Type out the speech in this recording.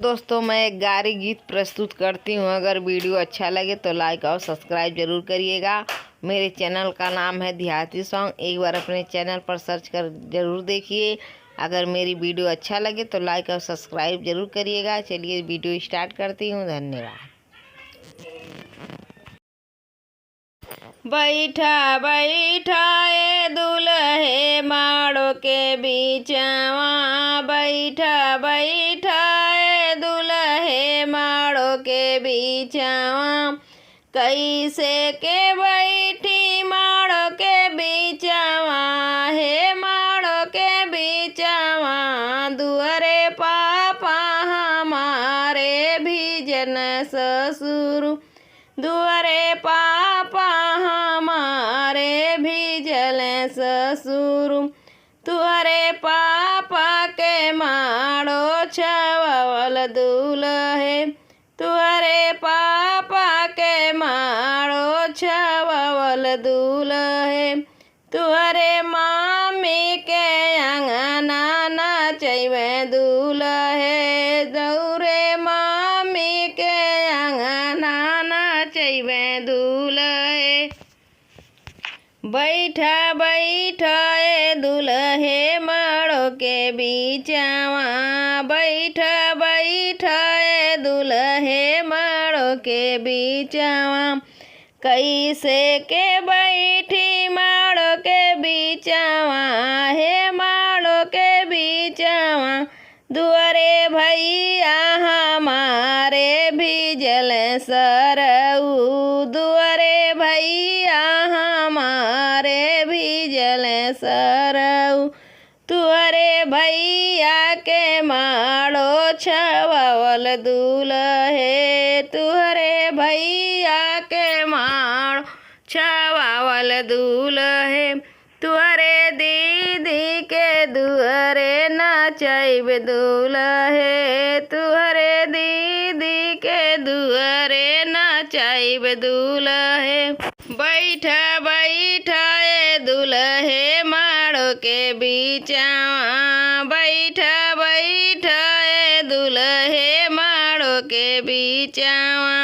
दोस्तों, मैं एक गारी गीत प्रस्तुत करती हूँ। अगर वीडियो अच्छा लगे तो लाइक और सब्सक्राइब जरूर करिएगा। मेरे चैनल का नाम है देहाती सॉन्ग। एक बार अपने चैनल पर सर्च कर जरूर देखिए। अगर मेरी वीडियो अच्छा लगे तो लाइक और सब्सक्राइब जरूर करिएगा। चलिए वीडियो स्टार्ट करती हूँ। धन्यवाद। बैठा बैठा ए दुल्हे माड़ो के बीचवा, बैठा बैठा ए दुल्हे माड़ो के बीचवा, कैसे के बैठी माड़ो के बीचवा, हे माड़ो के बीचवा, दुअरे पापा हमारे भीजन ससुर, दुअरे पापा हमारे भीजल ससुर, तुअरे पापा के माड़ो छवल दुल्हे, तुअरे पापा के माड़ो छवल दुल्हे, तुअरे मामी के अंगना नचैबे दुल्हे, दौरे मामी के अंगना नचैबे दुल्हे। बैठा बैठा ए दुल्हे माड़ो के बीचवा, बैठा बैठा ए दुल्हे माड़ो के बीचवा, कैसे के बैठी माड़ो के बीचवा, हे माड़ो के बीचवा, दुअरे भैया हमारे भीजल सरऊ, दुअरे भैया हमारे भीजल सरऊ, तुअरे भैया के माड़ो छवल दुल्हे, तुअरे भैया के माड़ो छवल दुल्हे, तुअरे दीदी के दुअरे नचैब दुल्हे, तुअरे दीदी के दुअरे नचैब दुल्हे। बैठा बैठा ए दुल्हे माड़ो के बीचवा, बैठा बैठा ए दुल्हे माड़ो के बीचवा।